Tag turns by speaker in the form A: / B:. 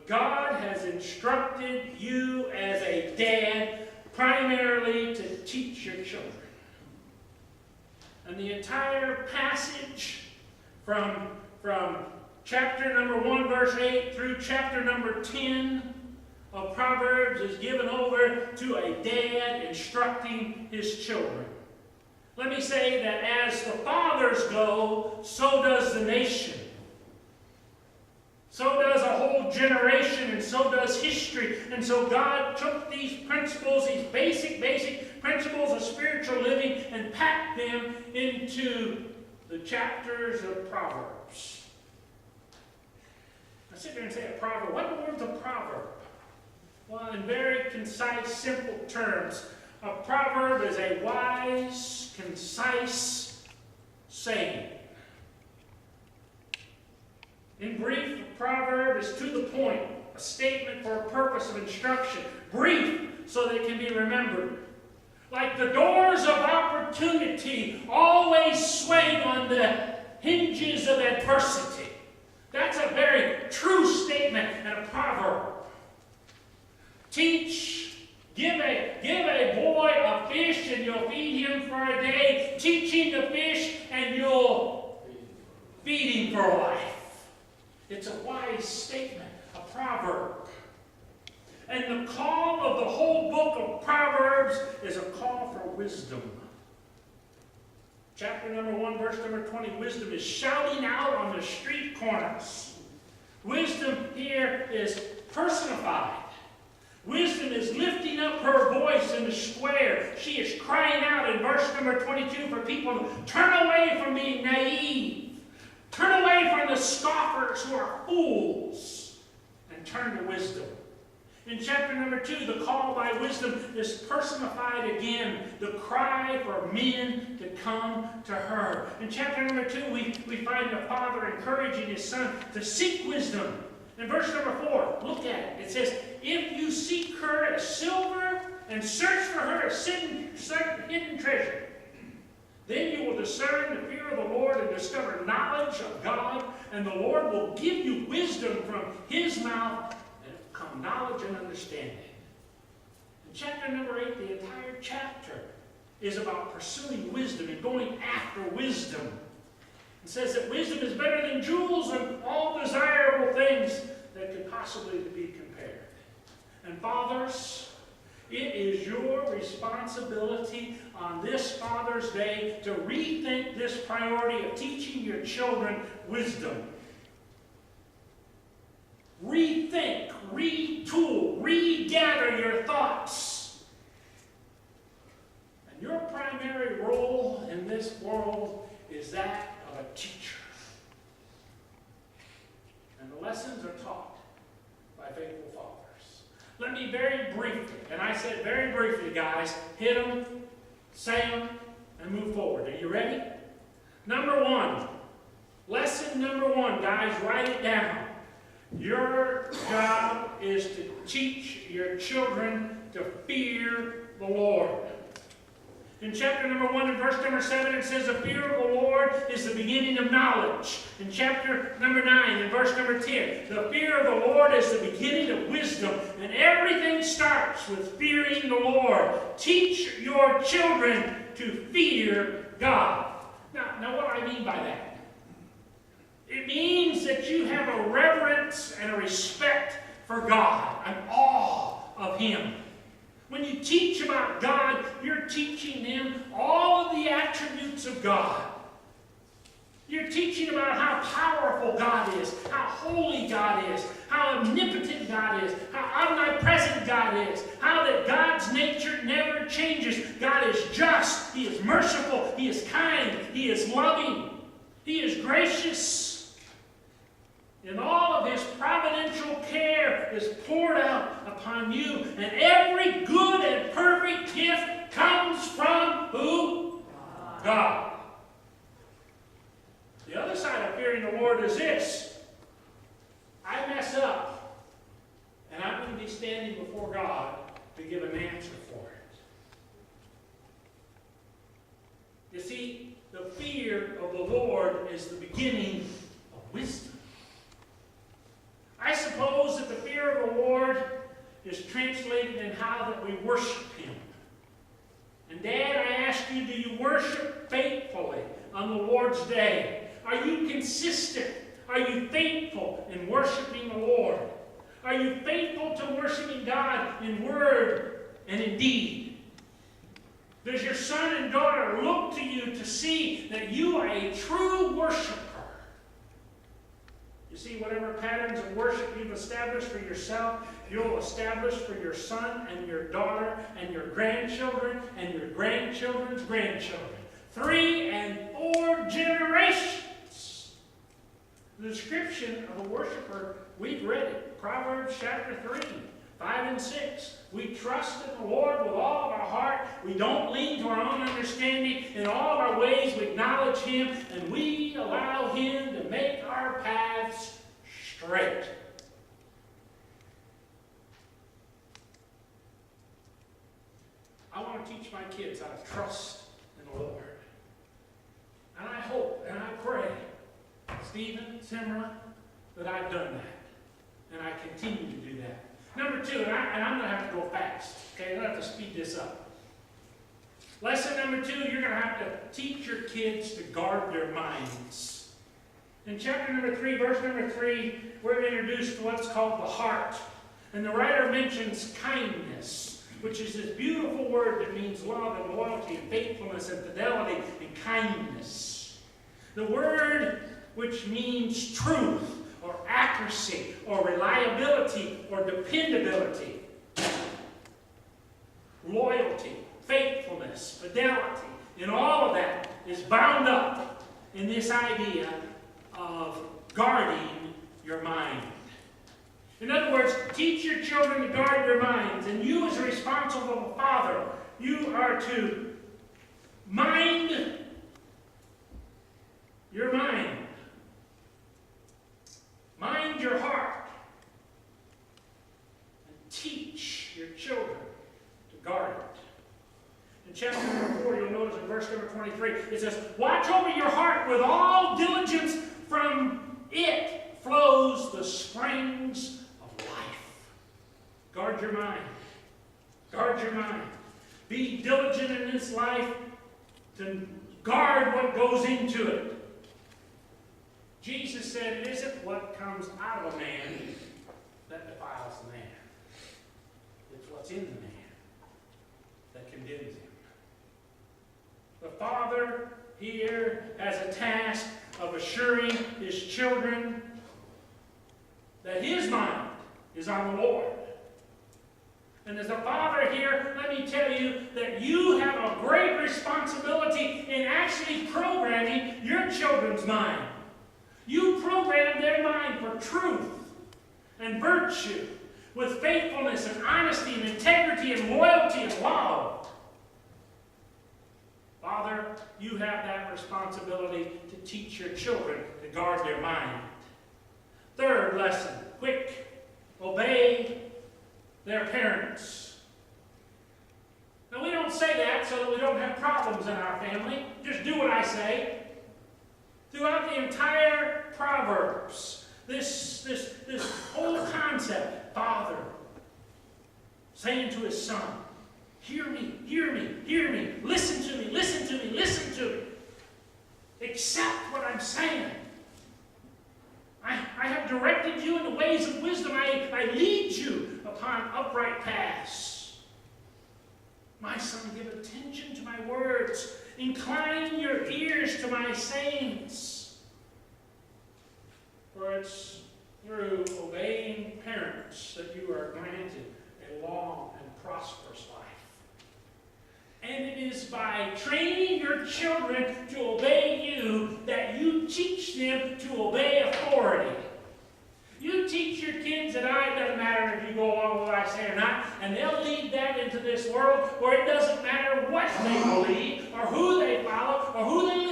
A: God has instructed you as a dad primarily to teach your children. And the entire passage from chapter number 1, verse 8 through chapter number 10 of Proverbs is given over to a dad instructing his children. Let me say that as the fathers go, so does the nation. So does a whole generation, and so does history. And so God took these principles, these basic principles of spiritual living, and packed them into the chapters of Proverbs. I sit there and say a proverb. What in the world's a proverb? Well, in very concise, simple terms, a proverb is a wise, concise saying. In brief, a proverb is to the point, a statement for a purpose of instruction. Brief, so that it can be remembered. Like the doors of opportunity always swing on the hinges of adversity. That's a very true statement and a proverb. Teach, give a boy a fish and you'll feed him for a day. Teach him to fish and you'll feed him for a life. It's a wise statement, a proverb. And the call of the whole book of Proverbs is a call for wisdom. Chapter number 1, verse number 20, wisdom is shouting out on the street corners. Wisdom here is personified. Wisdom is lifting up her voice in the square. She is crying out in verse number 22 for people to turn away from being naive. Turn away from the scoffers who are fools and turn to wisdom. In chapter number 2, the call by wisdom is personified again. The cry for men to come to her. In chapter number 2, we find the father encouraging his son to seek wisdom. In verse number 4, look at it. It says, if you seek her as silver and search for her as hidden treasure, then you will discern the fear of the Lord and discover knowledge of God, and the Lord will give you wisdom from his mouth, and it will come knowledge and understanding. In chapter number 8, the entire chapter is about pursuing wisdom and going after wisdom. It says that wisdom is better than jewels and all desirable things that could possibly be compared. And fathers, it is your responsibility on this Father's Day to rethink this priority of teaching your children wisdom. Rethink, retool, regather your thoughts. And your primary role in this world is that of a teacher. And the lessons are taught by faithful fathers. Let me very briefly, and I said very briefly, guys, hit them, say them, and move forward. Are you ready? Number 1. Lesson number 1, guys, write it down. Your job is to teach your children to fear the Lord. In chapter number 1 and verse number 7, it says, the fear of the Lord is the beginning of knowledge. In chapter number 9 and verse number 10, the fear of the Lord is the beginning of wisdom. And everything starts with fearing the Lord. Teach your children to fear God. Now what do I mean by that? It means that you have a reverence and a respect for God, an awe of him. When you teach about God, you're teaching them all of the attributes of God. You're teaching about how powerful God is, how holy God is, how omnipotent God is, how omnipresent God is, how that God's nature never changes. God is just, he is merciful, he is kind, he is loving, he is gracious. And all of his providential care is poured out upon you. And every good and perfect gift comes from who? God. The other side of fearing the Lord is this. I mess up, and I'm going to be standing before God to give an answer for it. You see, the fear of the Lord is the beginning of wisdom. I suppose that the fear translated in how that we worship Him. And Dad, I ask you, do you worship faithfully on the Lord's day? Are you consistent? Are you faithful in worshiping the Lord? Are you faithful to worshiping God in word and in deed? Does your son and daughter look to you to see that you are a true worshiper? You see, whatever patterns of worship you've established for yourself, you'll establish for your son and your daughter and your grandchildren and your grandchildren's grandchildren. 3 and 4 generations. The description of a worshiper, we've read it. Proverbs chapter 3, 5 and 6. We trust in the Lord with all of our heart. We don't lean to our own understanding. In all of our ways we acknowledge Him, and we allow Him to make our paths straight. I want to teach my kids how to trust in the Lord. And I hope and I pray, Stephen, Simra, that I've done that. And I continue to do that. Number 2, and I'm going to have to go fast. Okay, I'm going to have to speed this up. Lesson number 2, you're going to have to teach your kids to guard their minds. In chapter number 3, verse number 3, we're introduced to what's called the heart. And the writer mentions kindness, which is this beautiful word that means love and loyalty and faithfulness and fidelity and kindness. The word which means truth, or accuracy, or reliability, or dependability, loyalty, faithfulness, fidelity, and all of that is bound up in this idea of guarding your mind. In other words, teach your children to guard their minds, and you as a responsible father, you are to mind your mind. Mind your heart. And teach your children to guard it. In chapter number 4, you'll notice in verse number 23, it says, watch over your heart with all diligence, from it flows the springs of life. Guard your mind. Guard your mind. Be diligent in this life to guard what goes into it. Jesus said it isn't what comes out of a man that defiles the man. It's what's in the man that condemns him. The Father here has a task of assuring His children that His mind is on the Lord. And as a father here, let me tell you that you have a great responsibility in actually programming your children's mind. You program their mind for truth and virtue, with faithfulness and honesty and integrity and loyalty and love. Father, you have that responsibility to teach your children to guard their mind. 3rd lesson, quick, obey their parents. Now, we don't say that so that we don't have problems in our family. Just do what I say. Throughout the entire Proverbs, this whole concept, Father saying to his son, hear me, hear me, hear me, listen to me, listen to me, listen to me. Accept what I'm saying. I have directed you in the ways of wisdom. I lead you upon upright paths. My son, give attention to my words. Incline your ears to my sayings. For it's through obeying parents that you are granted a long and prosperous life. And it is by training your children to obey you that you teach them to obey authority. You teach your kids that it doesn't matter if you go along with what I say or not, and they'll lead that into this world where it doesn't matter what they believe, or who they follow, or who they